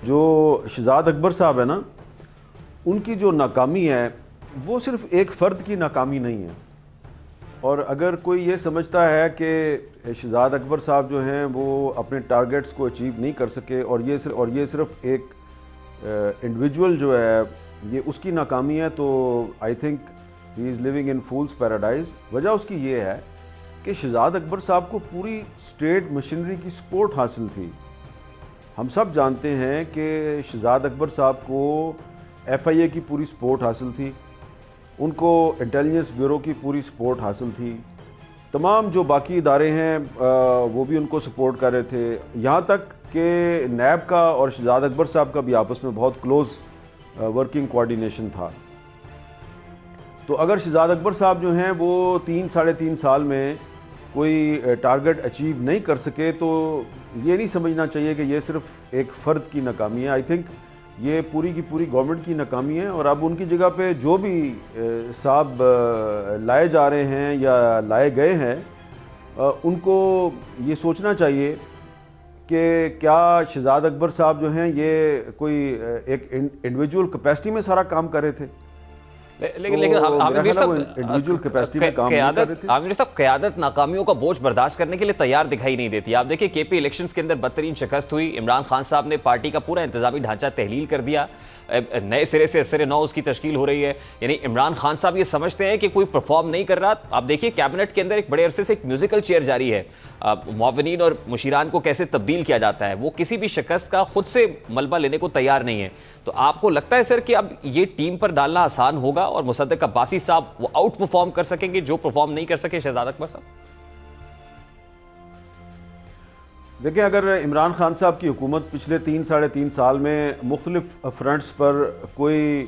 جو شہزاد اکبر صاحب ہے نا، ان کی جو ناکامی ہے وہ صرف ایک فرد کی ناکامی نہیں ہے. اور اگر کوئی یہ سمجھتا ہے کہ شہزاد اکبر صاحب جو ہیں وہ اپنے ٹارگٹس کو اچیو نہیں کر سکے اور یہ صرف ایک انڈیویجول جو ہے یہ اس کی ناکامی ہے، تو I think he is living in fools paradise. وجہ اس کی یہ ہے کہ شہزاد اکبر صاحب کو پوری اسٹیٹ مشینری کی سپورٹ حاصل تھی. ہم سب جانتے ہیں کہ شہزاد اکبر صاحب کو ایف آئی اے کی پوری سپورٹ حاصل تھی، ان کو انٹیلیجنس بیورو کی پوری سپورٹ حاصل تھی، تمام جو باقی ادارے ہیں وہ بھی ان کو سپورٹ کر رہے تھے، یہاں تک کہ نیب کا اور شہزاد اکبر صاحب کا بھی آپس میں بہت کلوز ورکنگ کوارڈینیشن تھا. تو اگر شہزاد اکبر صاحب جو ہیں وہ 3-3.5 سال میں کوئی ٹارگٹ اچیو نہیں کر سکے تو یہ نہیں سمجھنا چاہیے کہ یہ صرف ایک فرد کی ناکامی ہے. آئی تھنک یہ پوری کی پوری گورنمنٹ کی ناکامی ہے، اور اب ان کی جگہ پہ جو بھی صاحب لائے جا رہے ہیں یا لائے گئے ہیں ان کو یہ سوچنا چاہیے کہ کیا شہزاد اکبر صاحب جو ہیں یہ کوئی ایک انڈیویجول کیپیسٹی میں سارا کام کر رہے تھے. لیکن عامر صاحب قیادت ناکامیوں کا بوجھ برداشت کرنے کے لیے تیار دکھائی نہیں دیتی. آپ دیکھیں کے پی الیکشنز کے اندر بدترین شکست ہوئی، عمران خان صاحب نے پارٹی کا پورا انتظامی ڈھانچہ تحلیل کر دیا، نئے سرے سے اثر نو اس کی تشکیل ہو رہی ہے. یعنی عمران خان صاحب یہ سمجھتے ہیں کہ کوئی پرفارم نہیں کر رہا. آپ دیکھیے کیبنٹ کے اندر ایک بڑے عرصے سے ایک میوزیکل چیئر جاری ہے، معاونین اور مشیران کو کیسے تبدیل کیا جاتا ہے، وہ کسی بھی شکست کا خود سے ملبہ لینے کو تیار نہیں ہے. تو آپ کو لگتا ہے سر کہ اب یہ ٹیم پر ڈالنا آسان ہوگا اور مصدق عباسی صاحب وہ آؤٹ پرفارم کر سکیں گے جو پرفارم نہیں کر سکے شہزاد اکبر صاحب؟ دیکھیں، اگر عمران خان صاحب کی حکومت پچھلے 3-3.5 سال میں مختلف فرنٹس پر کوئی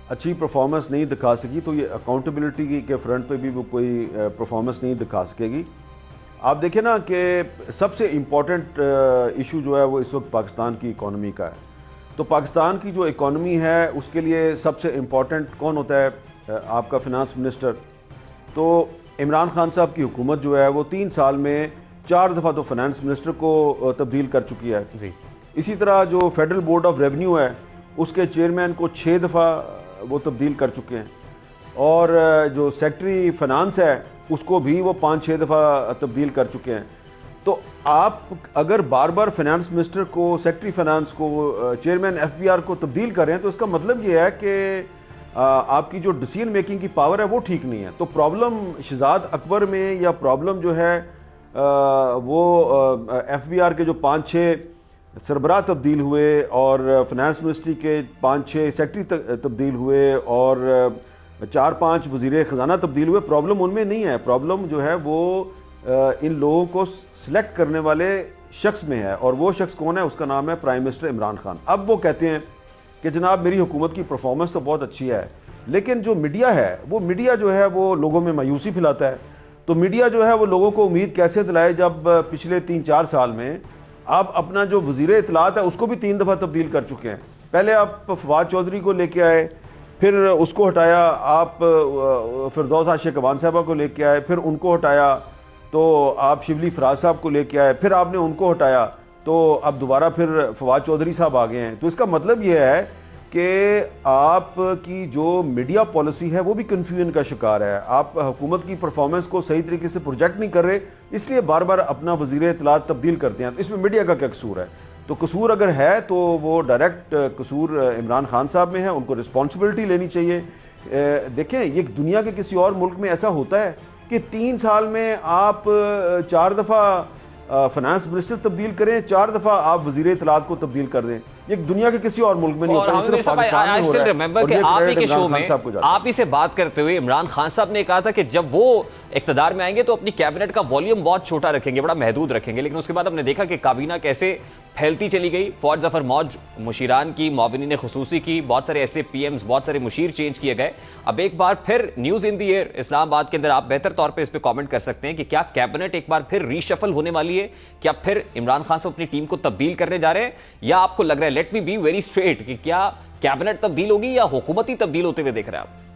اچھی پرفارمنس نہیں دکھا سکی تو یہ اکاؤنٹیبلٹی کے فرنٹ پہ بھی وہ کوئی پرفارمنس نہیں دکھا سکے گی. آپ دیکھیں نا کہ سب سے امپورٹنٹ ایشو جو ہے وہ اس وقت پاکستان کی اکانومی کا ہے. تو پاکستان کی جو اکانومی ہے اس کے لیے سب سے امپورٹنٹ کون ہوتا ہے؟ آپ کا فنانس منسٹر. تو عمران خان صاحب کی حکومت جو ہے وہ 3 سال میں 4 دفعہ تو فنانس منسٹر کو تبدیل کر چکی ہے. اسی طرح جو فیڈرل بورڈ آف ریونیو ہے اس کے چیئرمین کو 6 دفعہ وہ تبدیل کر چکے ہیں، اور جو سیکٹری فنانس ہے اس کو بھی وہ 5-6 دفعہ تبدیل کر چکے ہیں. تو آپ اگر بار بار فنانس منسٹر کو، سیکٹری فنانس کو، چیئرمین ایف بی آر کو تبدیل کر رہے ہیں تو اس کا مطلب یہ ہے کہ آپ کی جو ڈیسیژن میکنگ کی پاور ہے وہ ٹھیک نہیں ہے. تو پرابلم شہزاد اکبر میں یا پرابلم جو ہے وہ ایف بی آر کے جو 5-6 سربراہ تبدیل ہوئے اور فنانس منسٹری کے 5-6 سیکٹری تبدیل ہوئے اور 4-5 وزیر خزانہ تبدیل ہوئے، پرابلم ان میں نہیں ہے. پرابلم جو ہے وہ ان لوگوں کو سلیکٹ کرنے والے شخص میں ہے، اور وہ شخص کون ہے؟ اس کا نام ہے پرائم منسٹر عمران خان. اب وہ کہتے ہیں کہ جناب میری حکومت کی پرفارمنس تو بہت اچھی ہے، لیکن جو میڈیا ہے وہ میڈیا جو ہے وہ لوگوں میں مایوسی پھیلاتا ہے. تو میڈیا جو ہے وہ لوگوں کو امید کیسے دلائے جب پچھلے 3-4 سال میں آپ اپنا جو وزیر اطلاعات ہے اس کو بھی 3 دفعہ تبدیل کر چکے ہیں. پہلے آپ فواد چودھری کو لے کے آئے، پھر اس کو ہٹایا، آپ فردوس عاشق اعوان صاحبہ کو لے کے آئے، پھر ان کو ہٹایا، تو آپ شبلی فراز صاحب کو لے کے آئے، پھر آپ نے ان کو ہٹایا، تو اب دوبارہ پھر فواد چودھری صاحب آ گئے ہیں. تو اس کا مطلب یہ ہے کہ آپ کی جو میڈیا پالیسی ہے وہ بھی کنفیوژن کا شکار ہے. آپ حکومت کی پرفارمنس کو صحیح طریقے سے پروجیکٹ نہیں کر رہے، اس لیے بار بار اپنا وزیر اطلاعات تبدیل کرتے ہیں. اس میں میڈیا کا کیا قصور ہے؟ تو قصور اگر ہے تو وہ ڈائریکٹ قصور عمران خان صاحب میں ہے، ان کو رسپانسبلٹی لینی چاہیے. دیکھیں، یہ دنیا کے کسی اور ملک میں ایسا ہوتا ہے کہ 3 سال میں آپ 4 دفعہ فنانس منسٹر تبدیل کریں، 4 دفعہ آپ وزیر اطلاعات کو تبدیل کر دیں. یہ دنیا کے کسی اور ملک میں نہیں ہوتا، صرف پاکستان میں ہو رہا ہے. اور آپ ہی کے شو میں آپ ہی سے بات کرتے ہوئے عمران خان صاحب نے کہا تھا کہ جب وہ اقتدار میں آئیں گے تو اپنی کیبنٹ کا والیوم بہت چھوٹا رکھیں گے، بڑا محدود رکھیں گے. لیکن اس کے بعد ہم نے دیکھا کہ کابینہ کیسے پھیلتی چلی گئی. فوج ظفر موج مشیران کی، معاونین خصوصی کی، بہت سارے ایسے پی ایمز، بہت سارے مشیر چینج کیے گئے. اب ایک بار پھر نیوز ان دی ایئر اسلام آباد کے اندر آپ بہتر طور پہ اس پہ کامنٹ کر سکتے ہیں کہ کیا کیبنٹ ایک بار پھر ری شفل ہونے والی ہے؟ کیا پھر عمران خان صاحب اپنی ٹیم کو تبدیل کرنے جا رہے ہیں، یا آپ کو لگ رہا ہے، let me be very straight, کہ کیا کیبنٹ تبدیل ہوگی یا حکومت ہی تبدیل ہوتے ہوئے دیکھ رہے ہیں آپ؟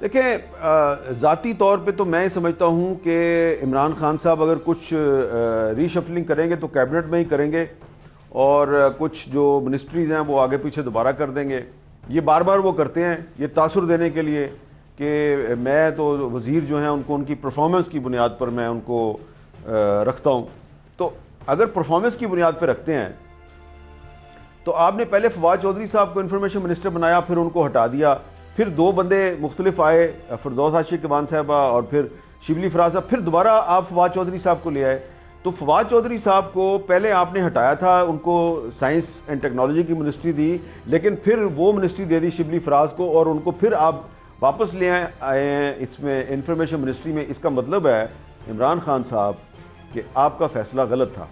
دیکھیں ذاتی طور پہ تو میں سمجھتا ہوں کہ عمران خان صاحب اگر کچھ ری شفلنگ کریں گے تو کیبنٹ میں ہی کریں گے، اور کچھ جو منسٹریز ہیں وہ آگے پیچھے دوبارہ کر دیں گے. یہ بار بار وہ کرتے ہیں یہ تاثر دینے کے لیے کہ میں تو وزیر جو ہیں ان کو ان کی پرفارمنس کی بنیاد پر میں ان کو رکھتا ہوں. تو اگر پرفارمنس کی بنیاد پہ رکھتے ہیں تو آپ نے پہلے فواد چودھری صاحب کو انفارمیشن منسٹر بنایا، پھر ان کو ہٹا دیا، پھر دو بندے مختلف آئے، فردوس عاشق امان صاحبہ اور پھر شبلی فراز صاحب، پھر دوبارہ آپ فواد چودھری صاحب کو لے آئے. تو فواد چودھری صاحب کو پہلے آپ نے ہٹایا تھا، ان کو سائنس اینڈ ٹیکنالوجی کی منسٹری دی، لیکن پھر وہ منسٹری دے دی شبلی فراز کو، اور ان کو پھر آپ واپس لے آئے ہیں اس میں انفارمیشن منسٹری میں. اس کا مطلب ہے عمران خان صاحب کہ آپ کا فیصلہ غلط تھا.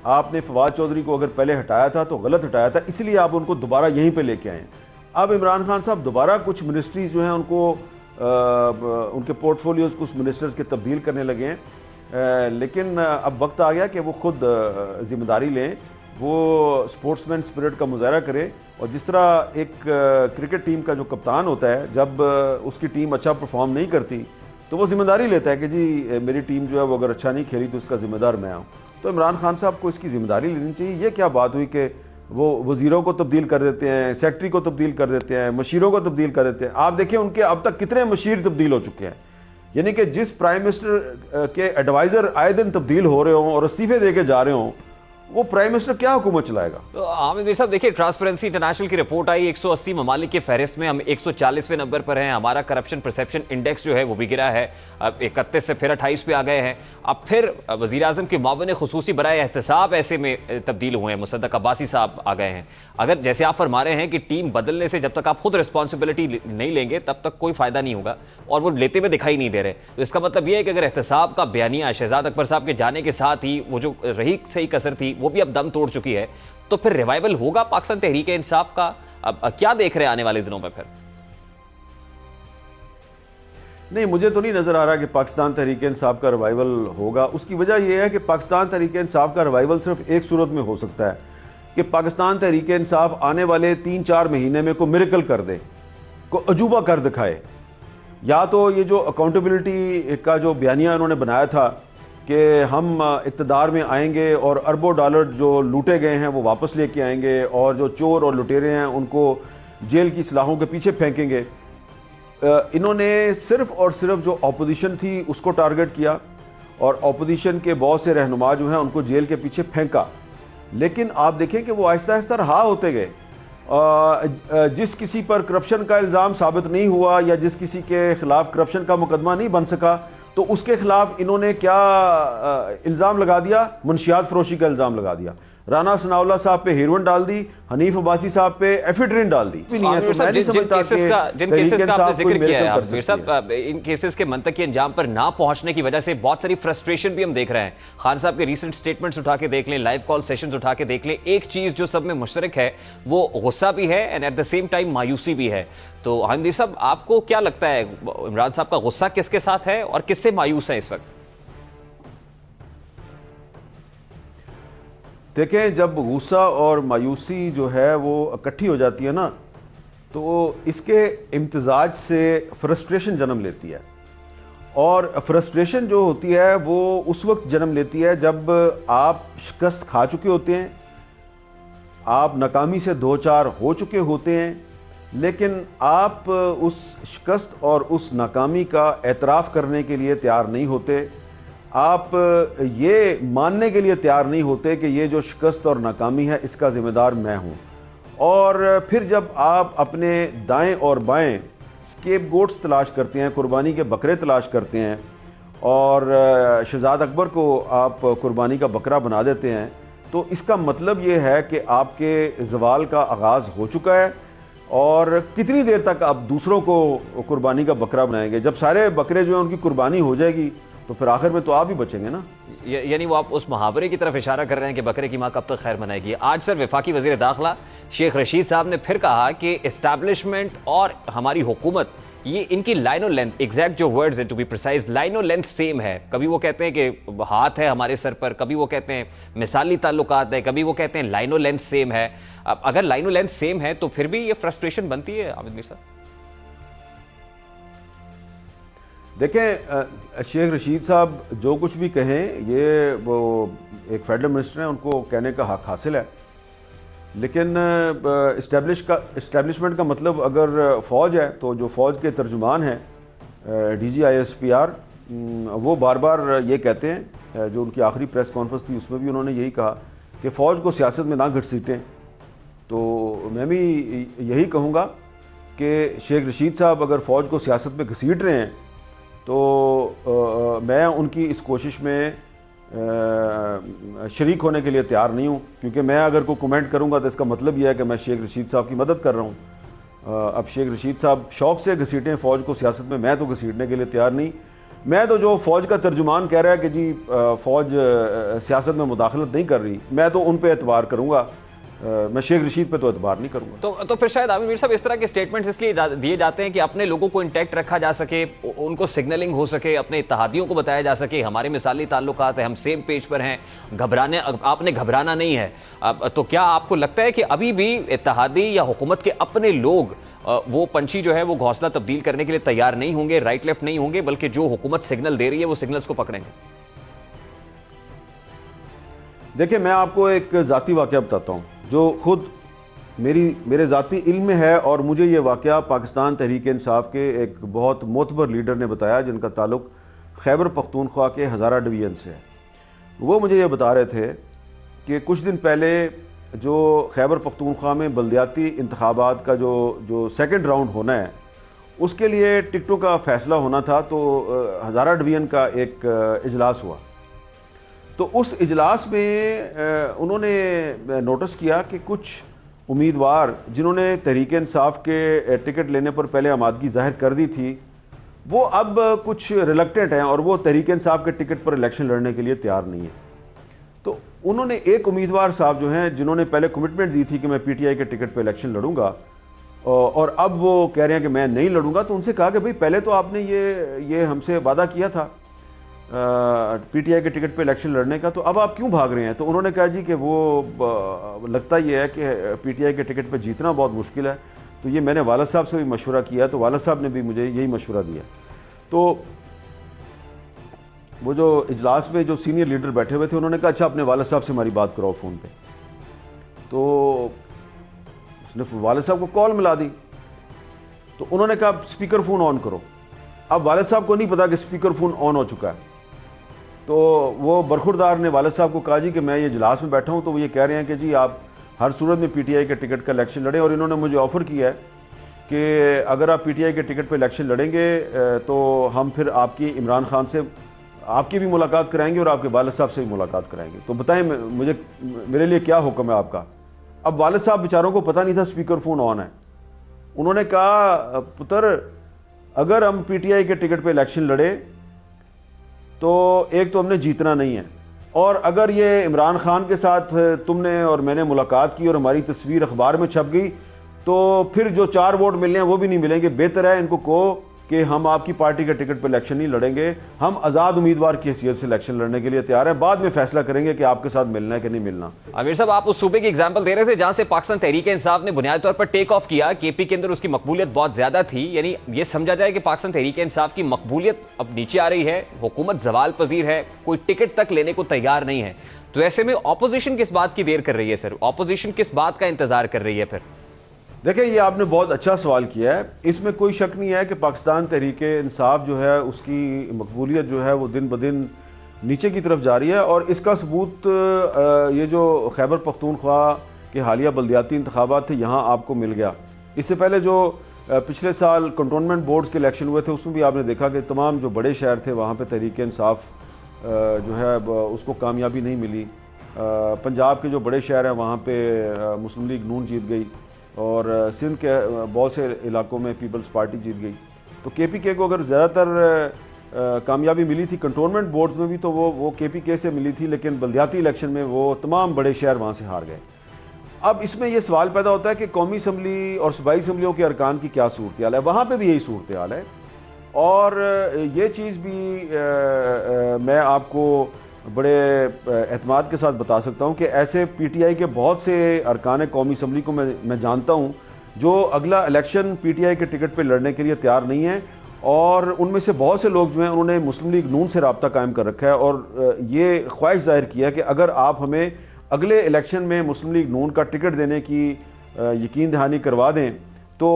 آپ نے فواد چودھری کو اگر پہلے ہٹایا تھا تو غلط ہٹایا تھا، اس لیے آپ ان کو دوبارہ یہیں پہ لے کے آئے ہیں. اب عمران خان صاحب دوبارہ کچھ منسٹریز جو ہیں ان کو ان کے پورٹ فولیوز کچھ منسٹرز کے تبدیل کرنے لگے ہیں، لیکن اب وقت آ گیا کہ وہ خود ذمہ داری لیں، وہ سپورٹس مین اسپرٹ کا مظاہرہ کرے. اور جس طرح ایک کرکٹ ٹیم کا جو کپتان ہوتا ہے جب اس کی ٹیم اچھا پرفارم نہیں کرتی تو وہ ذمہ داری لیتا ہے کہ جی میری ٹیم جو ہے وہ اگر اچھا نہیں کھیلی تو اس کا ذمہ دار میں ہوں. تو عمران خان صاحب کو اس کی ذمہ داری لینی چاہیے. یہ کیا بات ہوئی کہ وہ وزیروں کو تبدیل کر دیتے ہیں، سیکٹری کو تبدیل کر دیتے ہیں، مشیروں کو تبدیل کر دیتے ہیں. آپ دیکھیں ان کے اب تک کتنے مشیر تبدیل ہو چکے ہیں، یعنی کہ جس پرائم منسٹر کے ایڈوائزر آئے دن تبدیل ہو رہے ہوں اور استعفے دے کے جا رہے ہوں، وہ پرائم منسٹر کیا حکومت چلائے گا؟ تو عامر میر صاحب دیکھیے، ٹرانسپیرنسی انٹرنیشنل کی رپورٹ آئی 180 ممالک کی فہرست میں ہم 140ویں نمبر پر ہیں. ہمارا کرپشن پرسیپشن انڈیکس جو ہے وہ بھی گرا ہے، اب 31 سے پھر 28 پہ آ گئے ہیں. اب پھر وزیر اعظم کے معاون خصوصی برائے احتساب ایسے میں تبدیل ہوئے ہیں، مصدق عباسی صاحب آ گئے ہیں. اگر جیسے آپ فرما رہے ہیں کہ ٹیم بدلنے سے جب تک آپ خود رسپانسبلٹی نہیں لیں گے تب تک کوئی فائدہ نہیں ہوگا، اور وہ لیتے ہوئے دکھائی نہیں دے رہے، تو اس کا مطلب یہ ہے کہ اگر احتساب کا بیانیہ شہزاد اکبر صاحب کے جانے کے ساتھ ہی وہ جو رہی صحیح کسر تھی وہ بھی اب دم توڑ چکی ہے، تو پھر ریوائول ہوگا پاکستان تحریک انصاف کا؟ اب کیا دیکھ رہے ہیں آنے والے دنوں میں؟ پھر نہیں، مجھے تو نہیں نظر آ رہا کہ پاکستان تحریک انصاف کا ریوائول ہوگا. اس کی وجہ یہ ہے کہ پاکستان تحریک انصاف کا ریوائول صرف ایک صورت میں ہو سکتا ہے کہ پاکستان تحریک انصاف آنے والے 3-4 مہینے میں کوئی میریکل کر دے، کوئی عجوبہ کر دکھائے. یا تو یہ جو اکاؤنٹیبلٹی کا جو بیانیہ انہوں نے بنایا تھا کہ ہم اقتدار میں آئیں گے اور اربوں ڈالر جو لوٹے گئے ہیں وہ واپس لے کے آئیں گے، اور جو چور اور لٹیرے ہیں ان کو جیل کی سلاخوں کے پیچھے پھینکیں گے. انہوں نے صرف اور صرف جو اپوزیشن تھی اس کو ٹارگٹ کیا، اور اپوزیشن کے بہت سے رہنما جو ہیں ان کو جیل کے پیچھے پھینکا. لیکن آپ دیکھیں کہ وہ آہستہ آہستہ رہا ہوتے گئے. جس کسی پر کرپشن کا الزام ثابت نہیں ہوا یا جس کسی کے خلاف کرپشن کا مقدمہ نہیں بن سکا تو اس کے خلاف انہوں نے کیا الزام لگا دیا؟ منشیات فروشی کا الزام لگا دیا. رانا ثناء اللہ صاحب پہ ہیروئن ڈال دی، حنیف عباسی صاحب پہ ایفیڈرین ڈال دی. جن کیسز کا آپ نے ذکر کیا ہے میر صاحب، ان کیسز کے منطقی انجام پر نہ پہنچنے کی وجہ سے بہت ساری فرسٹریشن بھی ہم دیکھ رہے ہیں. خان صاحب کے ریسنٹ سٹیٹمنٹس اٹھا کے دیکھ لیں، لائیو کال سیشنز اٹھا کے دیکھ لیں، ایک چیز جو سب میں مشترک ہے وہ غصہ بھی ہے and at the same time مایوسی بھی ہے. تو حامد صاحب آپ کو کیا لگتا ہے عمران صاحب کا غصہ کس کے ساتھ ہے اور کس سے مایوس ہے اس وقت؟ دیکھیں، جب غصہ اور مایوسی جو ہے وہ اکٹھی ہو جاتی ہے نا تو اس کے امتزاج سے فرسٹریشن جنم لیتی ہے. اور فرسٹریشن جو ہوتی ہے وہ اس وقت جنم لیتی ہے جب آپ شکست کھا چکے ہوتے ہیں، آپ ناکامی سے دوچار ہو چکے ہوتے ہیں، لیکن آپ اس شکست اور اس ناکامی کا اعتراف کرنے کے لیے تیار نہیں ہوتے. آپ یہ ماننے کے لیے تیار نہیں ہوتے کہ یہ جو شکست اور ناکامی ہے اس کا ذمہ دار میں ہوں. اور پھر جب آپ اپنے دائیں اور بائیں اسکیپ گوٹس تلاش کرتے ہیں، قربانی کے بکرے تلاش کرتے ہیں، اور شہزاد اکبر کو آپ قربانی کا بکرا بنا دیتے ہیں، تو اس کا مطلب یہ ہے کہ آپ کے زوال کا آغاز ہو چکا ہے. اور کتنی دیر تک آپ دوسروں کو قربانی کا بکرا بنائیں گے؟ جب سارے بکرے جو ہیں ان کی قربانی ہو جائے گی تو پھر آخر میں تو آپ ہی بچیں گے نا. یعنی وہ آپ اس محاورے کی طرف اشارہ کر رہے ہیں کہ بکرے کی ماں کب تک خیر منائے گی. آج سر وفاقی وزیر داخلہ شیخ رشید صاحب نے پھر کہا کہ اسٹیبلشمنٹ اور ہماری حکومت، یہ ان کی لائن و لینتھ، ایگزیکٹ جو ورڈز ہیں ٹو بی پریسائز، لائن و لینتھ سیم ہے. کبھی وہ کہتے ہیں کہ ہاتھ ہے ہمارے سر پر، کبھی وہ کہتے ہیں مثالی تعلقات ہے، کبھی وہ کہتے ہیں لائن و لینتھ سیم ہے. اب اگر لائن و لینتھ سیم ہے تو پھر بھی یہ فرسٹریشن بنتی ہے عامر میر صاحب؟ دیکھیں شیخ رشید صاحب جو کچھ بھی کہیں یہ وہ ایک فیڈرل منسٹر ہیں، ان کو کہنے کا حق حاصل ہے، لیکن اسٹیبلشمنٹ کا مطلب اگر فوج ہے تو جو فوج کے ترجمان ہیں D G I S P R وہ بار بار یہ کہتے ہیں، جو ان کی آخری پریس کانفرنس تھی اس میں بھی انہوں نے یہی کہا کہ فوج کو سیاست میں نہ گھسیٹیں. تو میں بھی یہی کہوں گا کہ شیخ رشید صاحب اگر فوج کو سیاست میں گھسیٹ رہے ہیں تو میں ان کی اس کوشش میں شریک ہونے کے لیے تیار نہیں ہوں، کیونکہ میں اگر کوئی کومنٹ کروں گا تو اس کا مطلب یہ ہے کہ میں شیخ رشید صاحب کی مدد کر رہا ہوں. اب شیخ رشید صاحب شوق سے گھسیٹیں فوج کو سیاست میں تو گھسیٹنے کے لیے تیار نہیں. میں تو جو فوج کا ترجمان کہہ رہا ہے کہ جی فوج سیاست میں مداخلت نہیں کر رہی، میں تو ان پہ اعتبار کروں گا، میں شیخ رشید پہ تو اعتبار نہیں کروں گا. تو پھر شاید عامر میر صاحب اس طرح کے سٹیٹمنٹس اس لیے دیے جاتے ہیں کہ اپنے لوگوں کو انٹیکٹ رکھا جا سکے، ان کو سگنلنگ ہو سکے، اپنے اتحادیوں کو بتایا جا سکے ہمارے مثالی تعلقات ہیں، ہم سیم پیج پر ہیں، آپ نے گھبرانا نہیں ہے. تو کیا آپ کو لگتا ہے کہ ابھی بھی اتحادی یا حکومت کے اپنے لوگ وہ پنچھی جو ہے وہ گھونسلہ تبدیل کرنے کے لیے تیار نہیں ہوں گے، رائٹ لیفٹ نہیں ہوں گے، بلکہ جو حکومت سگنل دے رہی ہے وہ سگنلز کو پکڑیں گے؟ دیکھیں میں آپ کو ایک ذاتی واقعہ بتاتا ہوں جو خود میرے ذاتی علم میں ہے، اور مجھے یہ واقعہ پاکستان تحریک انصاف کے ایک بہت معتبر لیڈر نے بتایا جن کا تعلق خیبر پختونخوا کے ہزارہ ڈویژن سے ہے. وہ مجھے یہ بتا رہے تھے کہ کچھ دن پہلے جو خیبر پختونخوا میں بلدیاتی انتخابات کا جو سیکنڈ راؤنڈ ہونا ہے اس کے لیے ٹکٹوں کا فیصلہ ہونا تھا، تو ہزارہ ڈویژن کا ایک اجلاس ہوا. تو اس اجلاس میں انہوں نے نوٹس کیا کہ کچھ امیدوار جنہوں نے تحریک انصاف کے ٹکٹ لینے پر پہلے آمادگی ظاہر کر دی تھی وہ اب کچھ ریلکٹنٹ ہیں اور وہ تحریک انصاف کے ٹکٹ پر الیکشن لڑنے کے لیے تیار نہیں ہیں. تو انہوں نے ایک امیدوار صاحب جو ہیں جنہوں نے پہلے کمٹمنٹ دی تھی کہ میں پی ٹی آئی کے ٹکٹ پہ الیکشن لڑوں گا اور اب وہ کہہ رہے ہیں کہ میں نہیں لڑوں گا، تو ان سے کہا کہ بھئی پہلے تو آپ نے یہ ہم سے وعدہ کیا تھا پی ٹی آئی کے ٹکٹ پہ الیکشن لڑنے کا، تو اب آپ کیوں بھاگ رہے ہیں؟ تو انہوں نے کہا جی کہ وہ لگتا یہ ہے کہ پی ٹی آئی کے ٹکٹ پہ جیتنا بہت مشکل ہے، تو یہ میں نے والد صاحب سے بھی مشورہ کیا، تو والد صاحب نے بھی مجھے یہی مشورہ دیا. تو وہ جو اجلاس میں جو سینئر لیڈر بیٹھے ہوئے تھے انہوں نے کہا اچھا اپنے والد صاحب سے ہماری بات کراؤ فون پہ. تو اس نے والد صاحب کو کال ملا دی، تو انہوں نے کہا اسپیکر فون آن کرو. اب والد صاحب کو نہیں پتا کہ اسپیکر فون آن ہو چکا ہے. تو وہ برخوردار نے والد صاحب کو کہا جی کہ میں یہ اجلاس میں بیٹھا ہوں، تو وہ یہ کہہ رہے ہیں کہ جی آپ ہر صورت میں پی ٹی آئی کے ٹکٹ کا الیکشن لڑیں، اور انہوں نے مجھے آفر کیا ہے کہ اگر آپ پی ٹی آئی کے ٹکٹ پہ الیکشن لڑیں گے تو ہم پھر آپ کی عمران خان سے آپ کی بھی ملاقات کرائیں گے اور آپ کے والد صاحب سے بھی ملاقات کرائیں گے. تو بتائیں میرے لیے کیا حکم ہے آپ کا؟ اب والد صاحب بیچاروں کو پتہ نہیں تھا اسپیکر فون آن ہے. انہوں نے کہا پتر اگر ہم پی ٹی آئی کے ٹکٹ پہ الیکشن لڑے تو ایک تو ہم نے جیتنا نہیں ہے، اور اگر یہ عمران خان کے ساتھ تم نے اور میں نے ملاقات کی اور ہماری تصویر اخبار میں چھپ گئی تو پھر جو 4 ووٹ ملنے ہیں وہ بھی نہیں ملیں گے. بہتر ہے ان کو کہو کہ ہم آپ کی پارٹی کے ٹکٹ پہ الیکشن نہیں لڑیں گے، ہم آزاد امیدوار کی حیثیت سے الیکشن لڑنے کے لیے تیار ہیں، بعد میں فیصلہ کریں گے کہ آپ کے ساتھ ملنا ہے کہ نہیں ملنا. عامر صاحب آپ اس صوبے کی ایگزامپل دے رہے تھے جہاں سے پاکستان تحریک انصاف نے بنیادی طور پر ٹیک آف کیا، کے پی کے اندر اس کی مقبولیت بہت زیادہ تھی، یعنی یہ سمجھا جائے کہ پاکستان تحریک انصاف کی مقبولیت اب نیچے آ رہی ہے، حکومت زوال پذیر ہے، کوئی ٹکٹ تک لینے کو تیار نہیں ہے. تو ایسے میں اپوزیشن کس بات کی دیر کر رہی ہے سر؟ اپوزیشن کس بات کا انتظار کر رہی ہے پھر؟ دیکھیں یہ آپ نے بہت اچھا سوال کیا ہے. اس میں کوئی شک نہیں ہے کہ پاکستان تحریک انصاف جو ہے اس کی مقبولیت جو ہے وہ دن بدن نیچے کی طرف جا رہی ہے، اور اس کا ثبوت یہ جو خیبر پختونخوا کے حالیہ بلدیاتی انتخابات تھے یہاں آپ کو مل گیا. اس سے پہلے جو پچھلے سال کنٹونمنٹ بورڈز کے الیکشن ہوئے تھے اس میں بھی آپ نے دیکھا کہ تمام جو بڑے شہر تھے وہاں پہ تحریک انصاف جو ہے اس کو کامیابی نہیں ملی. پنجاب کے جو بڑے شہر ہیں وہاں پہ مسلم لیگ نون جیت گئی، اور سندھ کے بہت سے علاقوں میں پیپلز پارٹی جیت گئی. تو کے پی کے کو اگر زیادہ تر کامیابی ملی تھی کنٹونمنٹ بورڈز میں بھی تو وہ کے پی کے سے ملی تھی، لیکن بلدیاتی الیکشن میں وہ تمام بڑے شہر وہاں سے ہار گئے. اب اس میں یہ سوال پیدا ہوتا ہے کہ قومی اسمبلی اور صوبائی اسمبلیوں کے ارکان کی کیا صورتحال ہے. وہاں پہ بھی یہی صورتحال ہے، اور یہ چیز بھی میں آپ کو بڑے اعتماد کے ساتھ بتا سکتا ہوں کہ ایسے پی ٹی آئی کے بہت سے ارکان قومی اسمبلی کو میں جانتا ہوں جو اگلا الیکشن پی ٹی آئی کے ٹکٹ پہ لڑنے کے لیے تیار نہیں ہیں، اور ان میں سے بہت سے لوگ جو ہیں انہوں نے مسلم لیگ نون سے رابطہ قائم کر رکھا ہے اور یہ خواہش ظاہر کیا کہ اگر آپ ہمیں اگلے الیکشن میں مسلم لیگ نون کا ٹکٹ دینے کی یقین دہانی کروا دیں تو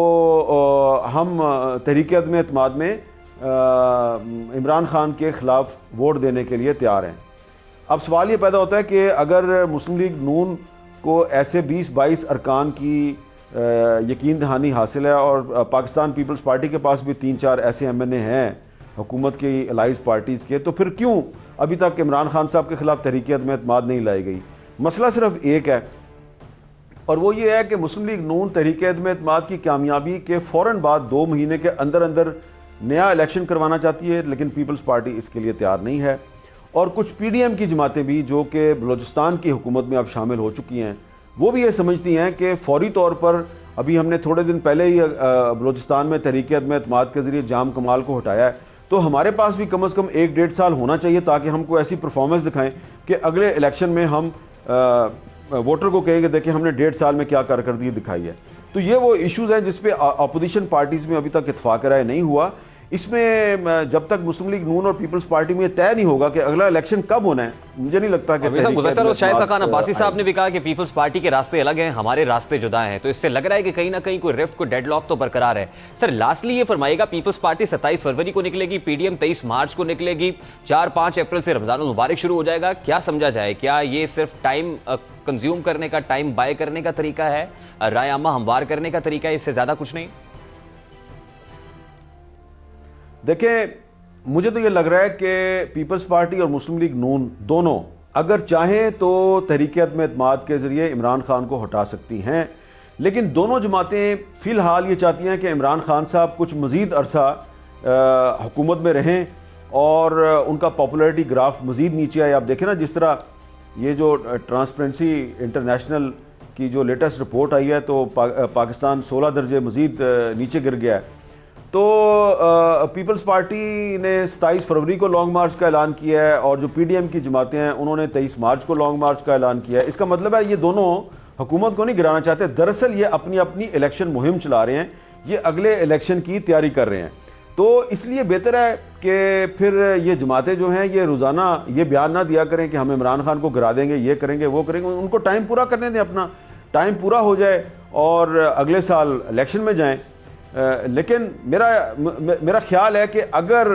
ہم تحریک عدم اعتماد میں عمران خان کے خلاف ووٹ دینے کے لیے تیار ہیں۔ اب سوال یہ پیدا ہوتا ہے کہ اگر مسلم لیگ نون کو ایسے 20-22 ارکان کی یقین دہانی حاصل ہے اور پاکستان پیپلز پارٹی کے پاس بھی 3-4 ایسے ایم این اے ہیں حکومت کی الائز پارٹیز کے، تو پھر کیوں ابھی تک عمران خان صاحب کے خلاف تحریک عدم اعتماد نہیں لائی گئی؟ مسئلہ صرف ایک ہے اور وہ یہ ہے کہ مسلم لیگ نون تحریک عدم اعتماد کی کامیابی کے فوراً بعد 2 مہینے کے اندر اندر نیا الیکشن کروانا چاہتی ہے، لیکن پیپلز پارٹی اس کے لیے تیار نہیں ہے۔ اور کچھ پی ڈی ایم کی جماعتیں بھی جو کہ بلوچستان کی حکومت میں اب شامل ہو چکی ہیں، وہ بھی یہ سمجھتی ہیں کہ فوری طور پر ابھی ہم نے تھوڑے دن پہلے ہی بلوچستان میں تحریک عدم اعتماد کے ذریعے جام کمال کو ہٹایا ہے، تو ہمارے پاس بھی کم از کم 1-1.5 سال ہونا چاہیے تاکہ ہم کو ایسی پرفارمنس دکھائیں کہ اگلے الیکشن میں ہم ووٹر کو کہیں کہ دیکھیں ہم نے 1.5 سال میں کیا کارکردگی دکھائی ہے۔ تو یہ وہ ایشوز ہیں جس پہ اپوزیشن پارٹیز میں ابھی تک اتفاق رائے نہیں ہوا۔ اس میں جب تک مسلم لیگ نون اور پیپلز پارٹی میں یہ طے نہیں ہوگا کہ اگلا الیکشن کب ہونا ہے، مجھے نہیں لگتا کہ گزشتہ روز شاہد خاقان عباسی صاحب نے بھی کہا کہ پیپلز پارٹی کے راستے الگ ہیں، ہمارے راستے جدا ہیں، تو اس سے لگ رہا ہے کہ کہیں نہ کہیں کوئی ریفٹ، کوئی ڈیڈ لاک تو برقرار ہے۔ سر لاسٹلی یہ فرمائے گا، پیپلز پارٹی 27 فروری کو نکلے گی، پی ڈی ایم 23 مارچ کو نکلے گی، 4-5 اپریل سے رمضان المبارک شروع ہو جائے گا، کیا سمجھا جائے؟ کیا یہ صرف ٹائم کنزیوم کرنے کا، ٹائم بائی کرنے کا طریقہ ہے، رائے عامہ ہموار کرنے کا طریقہ ہے، اس سے زیادہ کچھ نہیں؟ دیکھیں مجھے تو یہ لگ رہا ہے کہ پیپلز پارٹی اور مسلم لیگ نون دونوں اگر چاہیں تو تحریک عدم اعتماد کے ذریعے عمران خان کو ہٹا سکتی ہیں، لیکن دونوں جماعتیں فی الحال یہ چاہتی ہیں کہ عمران خان صاحب کچھ مزید عرصہ حکومت میں رہیں اور ان کا پاپولیرٹی گراف مزید نیچے آئے۔ آپ دیکھیں نا جس طرح یہ جو ٹرانسپیرنسی انٹرنیشنل کی جو لیٹسٹ رپورٹ آئی ہے تو پاکستان 16 درجے مزید نیچے گر گیا ہے۔ تو پیپلز پارٹی نے 27 فروری کو لانگ مارچ کا اعلان کیا ہے اور جو پی ڈی ایم کی جماعتیں ہیں انہوں نے 23 مارچ کو لانگ مارچ کا اعلان کیا ہے۔ اس کا مطلب ہے یہ دونوں حکومت کو نہیں گرانا چاہتے، دراصل یہ اپنی اپنی الیکشن مہم چلا رہے ہیں، یہ اگلے الیکشن کی تیاری کر رہے ہیں۔ تو اس لیے بہتر ہے کہ پھر یہ جماعتیں جو ہیں یہ روزانہ یہ بیان نہ دیا کریں کہ ہم عمران خان کو گرا دیں گے، یہ کریں گے، وہ کریں گے، ان کو ٹائم پورا کرنے دیں، اپنا ٹائم پورا ہو جائے اور اگلے سال الیکشن میں جائیں۔ لیکن میرا خیال ہے کہ اگر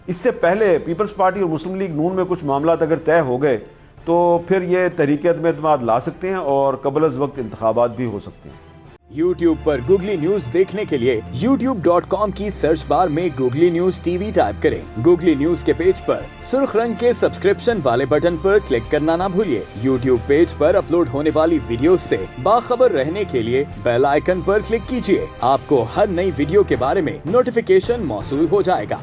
اس سے پہلے پیپلز پارٹی اور مسلم لیگ نون میں کچھ معاملات اگر طے ہو گئے تو پھر یہ تحریک عدم اعتماد لا سکتے ہیں اور قبل از وقت انتخابات بھی ہو سکتے ہیں۔ YouTube پر گوگلی نیوز دیکھنے کے لیے youtube.com کی سرچ بار میں googly news T V type کریں۔ گوگلی نیوز کے پیج پر سرخ رنگ کے سبسکرپشن والے بٹن پر کلک کرنا نہ بھولیے۔ YouTube پیج پر اپلوڈ ہونے والی ویڈیوز سے باخبر رہنے کے لیے بیل آئیکن پر کلک کیجیے۔ آپ کو ہر نئی ویڈیو کے بارے میں نوٹیفیکیشن موصول ہو جائے گا۔